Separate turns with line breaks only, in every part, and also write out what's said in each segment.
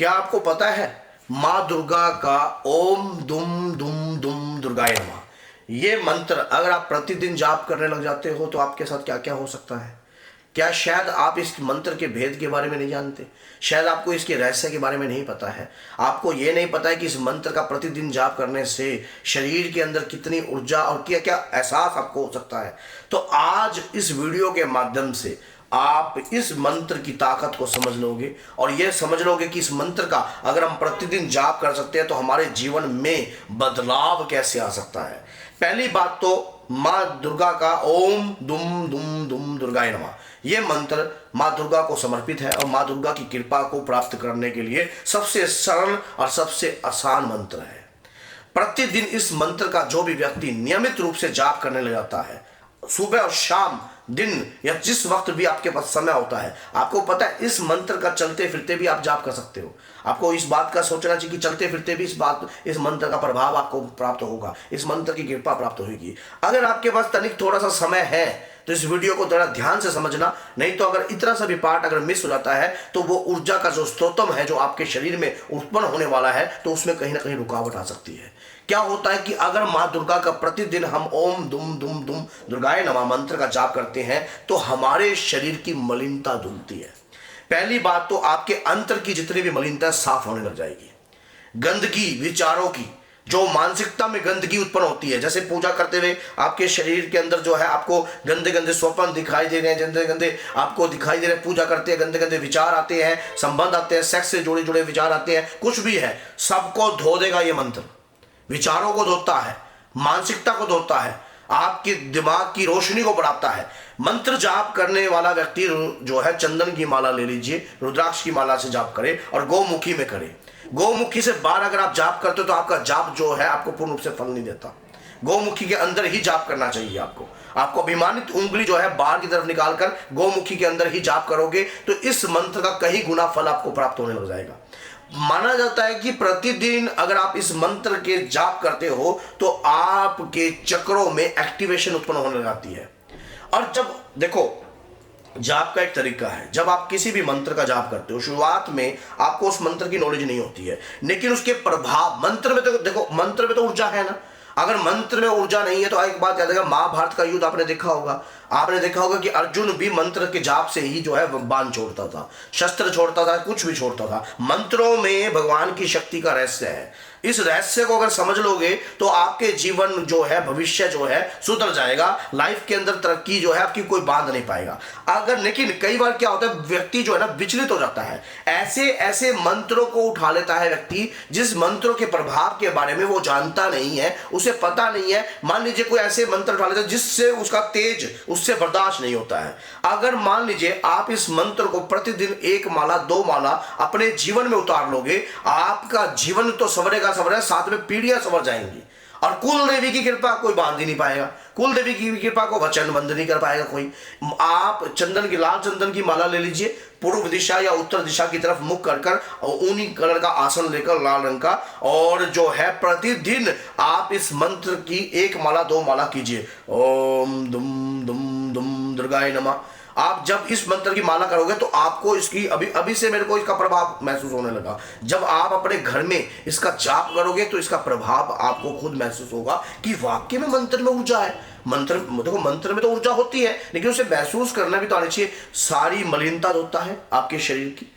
क्या आपको पता है माँ दुर्गा का ओम दुम दुम दुम दुर्गाय नमः ये मंत्र अगर आप प्रतिदिन जाप करने लग जाते हो तो आपके साथ क्या क्या हो सकता है? क्या शायद आप इस मंत्र के भेद के बारे में नहीं जानते? शायद आपको इसके रहस्य के बारे में नहीं पता है। आपको ये नहीं पता है कि इस मंत्र का प्रतिदिन जाप करने से शरीर के अंदर कितनी ऊर्जा और क्या क्या एहसास आपको हो सकता है। तो आज इस वीडियो के माध्यम से आप इस मंत्र की ताकत को समझ लोगे और यह समझ लोगे कि इस मंत्र का अगर हम प्रतिदिन जाप कर सकते हैं तो हमारे जीवन में बदलाव कैसे आ सकता है। पहली बात तो माँ दुर्गा का ओम दुम दुम दुम दुर्गाय नमः ये मंत्र माँ दुर्गा को समर्पित है और माँ दुर्गा की कृपा को प्राप्त करने के लिए सबसे सरल और सबसे आसान मंत्र है। प्रतिदिन इस मंत्र का जो भी व्यक्ति नियमित रूप से जाप करने लग जाता है, सुबह और शाम दिन या जिस वक्त भी आपके पास समय होता है, आपको पता है इस मंत्र का चलते फिरते भी आप जाप कर सकते हो। आपको इस बात का सोचना चाहिए कि चलते फिरते भी इस मंत्र का प्रभाव आपको प्राप्त होगा, इस मंत्र की कृपा प्राप्त होगी। अगर आपके पास तनिक थोड़ा सा समय है तो इस वीडियो को थोड़ा ध्यान से समझना, नहीं तो अगर इतना सा भी पार्ट अगर मिस हो जाता है तो वो ऊर्जा का जो स्रोतम है जो आपके शरीर में उत्पन्न होने वाला है तो उसमें कहीं ना कहीं रुकावट आ सकती है। क्या होता है कि अगर माँ दुर्गा का प्रतिदिन हम ओम दुम दुम दुम दुर्गाय नमः मंत्र का जाप करते हैं तो हमारे शरीर की मलिनता धुलती है। पहली बात तो आपके अंतर की जितनी भी मलिनता साफ होने लग जाएगी। गंदगी, विचारों की, जो मानसिकता में गंदगी उत्पन्न होती है, जैसे पूजा करते हुए आपके शरीर के अंदर जो है आपको गंदे गंदे स्वप्न दिखाई दे रहे हैं, गंदे गंदे आपको दिखाई दे रहे हैं, पूजा करते हैं गंदे गंदे विचार आते हैं, संबंध आते हैं, सेक्स से जुड़े जुड़े विचार आते हैं, कुछ भी है सबको धो देगा ये मंत्र। विचारों को धोता है, मानसिकता को धोता है, आपके दिमाग की रोशनी को बढ़ाता है। मंत्र जाप करने वाला व्यक्ति जो है चंदन की माला ले लीजिए, रुद्राक्ष की माला से जाप करे और गौमुखी में करे। गौमुखी से बाहर अगर आप जाप करते हो तो आपका जाप जो है आपको पूर्ण रूप से फल नहीं देता। गौमुखी के अंदर ही जाप करना चाहिए आपको अभिमानित उंगली जो है बाहर की तरफ निकालकर गौमुखी के अंदर ही जाप करोगे तो इस मंत्र का कई गुना फल आपको प्राप्त होने लग जाएगा। माना जाता है कि प्रतिदिन अगर आप इस मंत्र के जाप करते हो तो आपके चक्रों में एक्टिवेशन उत्पन्न होने लग जाती है। और जब देखो जाप का एक तरीका है, जब आप किसी भी मंत्र का जाप करते हो शुरुआत में आपको उस मंत्र की नॉलेज नहीं होती है, लेकिन उसके प्रभाव मंत्र में तो देखो, मंत्र में तो ऊर्जा है ना। अगर मंत्र में ऊर्जा नहीं है तो एक बात याद रखिएगा, महाभारत का युद्ध आपने देखा होगा कि अर्जुन भी मंत्र के जाप से ही जो है बाण छोड़ता था, शस्त्र छोड़ता था, कुछ भी छोड़ता था। मंत्रों में भगवान की शक्ति का रहस्य है। इस रहस्य को अगर समझ लोगे तो आपके जीवन जो है भविष्य जो है सुधर जाएगा। लाइफ के अंदर तरक्की जो है आपकी कोई बांध नहीं पाएगा। अगर लेकिन कई बार क्या होता है, व्यक्ति जो है ना विचलित हो जाता है, ऐसे ऐसे मंत्रों को उठा लेता है व्यक्ति जिस मंत्रों के प्रभाव के बारे में वो जानता नहीं है, उसे पता नहीं है। मान लीजिए कोई ऐसे मंत्र उठा लेता है जिससे उसका तेज उससे बर्दाश्त नहीं होता है। अगर मान लीजिए आप इस मंत्र को प्रतिदिन 1 माला 2 माला अपने जीवन में उतार लोगे, आपका जीवन तो संवरेगा, साथ में पीढ़ियां संवर जाएंगी और कुल देवी की कृपा कोई बांध ही नहीं पाएगा। कुल देवी की कृपा को वचन बंद नहीं कर पाएगा कोई। आप चंदन की, लाल चंदन की माला ले लीजिए, पूर्व दिशा या उत्तर दिशा की तरफ मुख कर ऊनी कलर का आसन लेकर लाल रंग का, और जो है प्रतिदिन आप इस मंत्र की 1 माला 2 माला कीजिए। ओम दुम दुम दुम दुर्गाय नमः। आप जब इस मंत्र की माला करोगे तो आपको इसकी अभी से मेरे को इसका प्रभाव महसूस होने लगा। जब आप अपने घर में इसका जाप करोगे तो इसका प्रभाव आपको खुद महसूस होगा कि वाकई में मंत्र में ऊर्जा है। देखो मंत्र में तो ऊर्जा होती है लेकिन उसे महसूस करना भी तो आना चाहिए। सारी मलिनता होता है आपके शरीर की,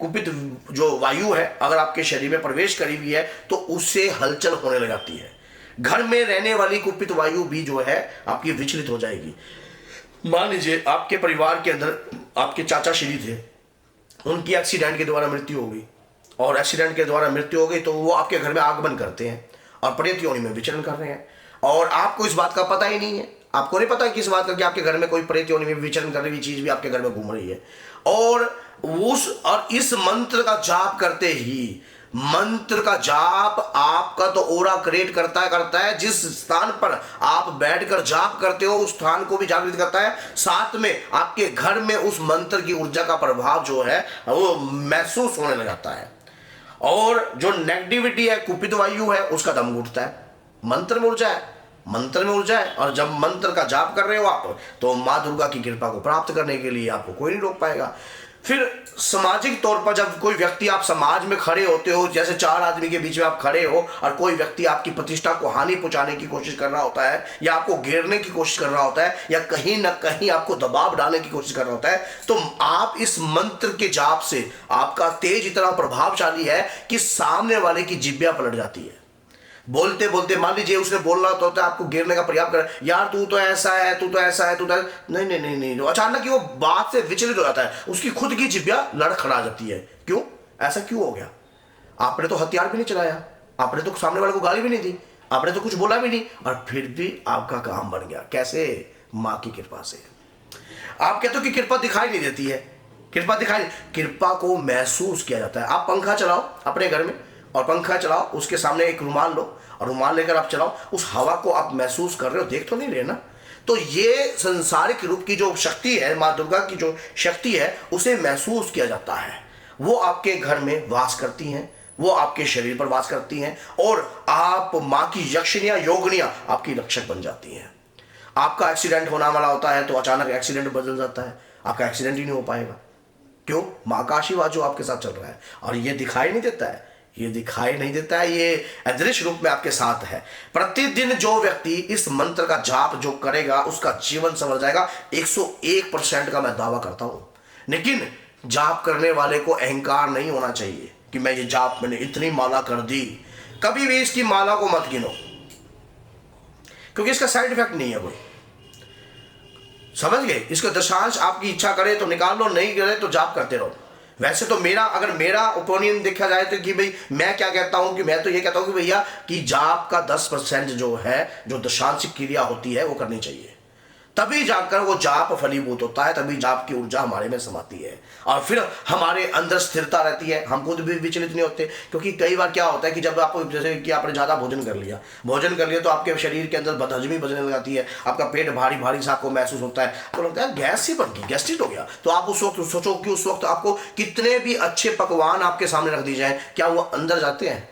कुपित जो वायु है अगर आपके शरीर में प्रवेश करी हुई है तो उससे हलचल होने लग जाती है। घर में रहने वाली कुपित वायु भी जो है आपकी विचलित हो जाएगी। मान लीजिए आपके परिवार के अंदर आपके चाचा श्री थे, उनकी एक्सीडेंट के द्वारा मृत्यु हो गई, और एक्सीडेंट के द्वारा मृत्यु हो गई तो वो आपके घर में आगमन करते हैं और प्रेत योनि में विचरण कर रहे हैं और आपको इस बात का पता ही नहीं है। आपको नहीं पता कि इस बात का कि आपके घर में कोई प्रेत योनि में विचरण कर रही हुई चीज भी आपके घर में घूम रही है। और इस मंत्र का जाप करते ही, मंत्र का जाप आपका तो ओरा क्रिएट करता है। जिस स्थान पर आप बैठकर जाप करते हो उस स्थान को भी जागृत करता है, साथ में आपके घर में उस मंत्र की ऊर्जा का प्रभाव जो है वो महसूस होने लग जाता है और जो नेगेटिविटी है, कुपित वायु है, उसका दम घुटता है। मंत्र में ऊर्जा है, मंत्र में ऊर्जा है। और जब मंत्र का जाप कर रहे हो आप तो माँ दुर्गा की कृपा को प्राप्त करने के लिए आपको कोई नहीं रोक पाएगा। फिर सामाजिक तौर पर जब कोई व्यक्ति, आप समाज में खड़े होते हो, जैसे 4 आदमी के बीच में आप खड़े हो और कोई व्यक्ति आपकी प्रतिष्ठा को हानि पहुंचाने की कोशिश कर रहा होता है या आपको घेरने की कोशिश कर रहा होता है या कहीं ना कहीं आपको दबाव डालने की कोशिश कर रहा होता है, तो आप इस मंत्र के जाप से आपका तेज इतना प्रभावशाली है कि सामने वाले की जिब्या पलट जाती है। बोलते बोलते मान लीजिए उसने बोल रहा होता है, आपको गिरने का प्रयास कर, यार तू तो ऐसा है, तू तो ऐसा है, तू तो नहीं नहीं नहीं नहीं, अचानक वो बात से विचलित हो जाता है, उसकी खुद की जिब्या लड़खड़ा जाती है। क्यों? ऐसा क्यों हो गया? आपने तो हथियार भी नहीं चलाया, आपने तो सामने वाले को गाली भी नहीं दी, आपने तो कुछ बोला भी नहीं, और फिर भी आपका काम बन गया। कैसे? माँ की कृपा से। आप कहते हो कि कृपा दिखाई नहीं देती है, कृपा को महसूस किया जाता है। आप पंखा चलाओ अपने घर में, और पंखा चलाओ, उसके सामने एक रुमाल लो और रुमाल लेकर आप चलाओ, उस हवा को आप महसूस कर रहे हो, देख तो नहीं रहे ना। तो ये संसारिक रूप की जो शक्ति है, माँ दुर्गा की जो शक्ति है, उसे महसूस किया जाता है। वो आपके घर में वास करती हैं, वो आपके शरीर पर वास करती हैं, और आप माँ की यक्षिनियाँ योगिनियाँ आपकी रक्षक बन जाती हैं। आपका एक्सीडेंट होने वाला होता है तो अचानक एक्सीडेंट बदल जाता है, आपका एक्सीडेंट ही नहीं हो पाएगा। क्यों? माँ का आशीर्वाद जो आपके साथ चल रहा है। और ये दिखाई नहीं देता है, ये अदृश्य रूप में आपके साथ है। प्रतिदिन जो व्यक्ति इस मंत्र का जाप जो करेगा उसका जीवन संवर जाएगा, 101% का मैं दावा करता हूं। लेकिन जाप करने वाले को अहंकार नहीं होना चाहिए कि मैं ये जाप, मैंने इतनी माला कर दी। कभी भी इसकी माला को मत गिनो, क्योंकि इसका साइड इफेक्ट नहीं है कोई। समझ गए? इसका दशांश आपकी इच्छा करे तो निकाल लो, नहीं करे तो जाप करते रहो। वैसे तो अगर मेरा ओपिनियन देखा जाए तो कि भाई मैं क्या कहता हूं, कि मैं तो ये कहता हूं कि भैया कि जाप का 10% जो है, जो दशांशिक क्रिया होती है, वो करनी चाहिए, तभी जाकर वो जाप फलीभूत होता है, तभी जाप की ऊर्जा हमारे में समाती है और फिर हमारे अंदर स्थिरता रहती है। हम खुद भी विचलित नहीं होते, क्योंकि कई बार क्या होता है कि जब आप, जैसे कि आपने ज़्यादा भोजन कर लिया तो आपके शरीर के अंदर बदहजमी बजने लग जाती है, आपका पेट भारी भारी सा आपको महसूस होता है, तो लगता है गैस ही बन गई, गैस्ट्रिक हो गया। तो आप उस वक्त सोचो कि उस वक्त आपको कितने भी अच्छे पकवान आपके सामने रख दी जाए, क्या वो अंदर जाते हैं?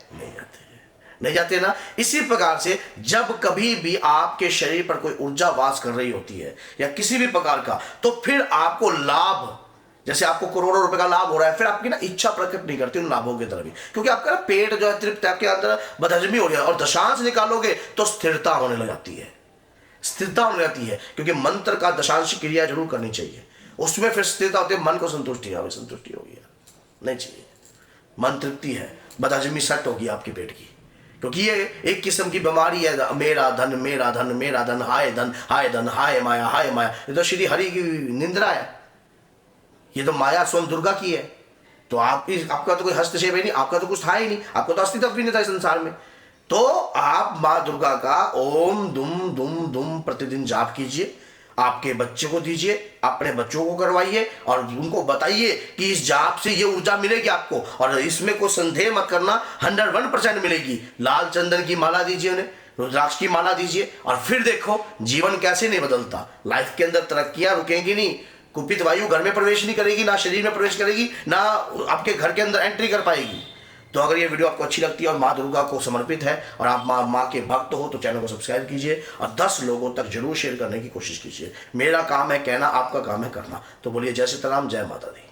नहीं जाते ना। इसी प्रकार से जब कभी भी आपके शरीर पर कोई ऊर्जा वास कर रही होती है या किसी भी प्रकार का, तो फिर आपको लाभ, जैसे आपको करोड़ों रुपए का लाभ हो रहा है, फिर आपकी ना इच्छा प्रकट नहीं करती उन लाभों की तरफ भी, क्योंकि आपका ना पेट जो है तृप्त, आपके अंदर बदहजमी हो रही है, और दशांश निकालोगे तो स्थिरता होने लग जाती है, क्योंकि मंत्र का दशांश क्रिया जरूर करनी चाहिए, उसमें फिर स्थिरता होती है। मन को संतुष्टि होगी, नहीं चाहिए, मन तृप्ति है, बदहजमी सट होगी आपके पेट की, क्योंकि ये एक किस्म की बीमारी है। मेरा धन मेरा धन मेरा धन, हाय धन हाय धन, हाय माया हाय माया। ये तो श्री हरि की निंद्रा है, ये तो माया स्वयं दुर्गा की है। तो आपका तो कोई हस्तक्षेप ही नहीं, आपका तो कुछ था ही नहीं, आपको तो अस्तित्व भी नहीं था इस संसार में। तो आप माँ दुर्गा का ओम दुम दुम दुम प्रतिदिन जाप कीजिए, आपके बच्चे को दीजिए, अपने बच्चों को करवाइए और उनको बताइए कि इस जाप से ये ऊर्जा मिलेगी आपको, और इसमें कोई संदेह मत करना, 101% मिलेगी। लाल चंदन की माला दीजिए उन्हें, रुद्राक्ष की माला दीजिए, और फिर देखो जीवन कैसे नहीं बदलता। लाइफ के अंदर तरक्कियां रुकेंगी नहीं, कुपित वायु घर में प्रवेश नहीं करेगी, ना शरीर में प्रवेश करेगी, ना आपके घर के अंदर एंट्री कर पाएगी। तो अगर ये वीडियो आपको अच्छी लगती है और माँ दुर्गा को समर्पित है और आप माँ के भक्त हो, तो चैनल को सब्सक्राइब कीजिए और 10 लोगों तक जरूर शेयर करने की कोशिश कीजिए। मेरा काम है कहना, आपका काम है करना। तो बोलिए जय सीताराम, जय माता दी।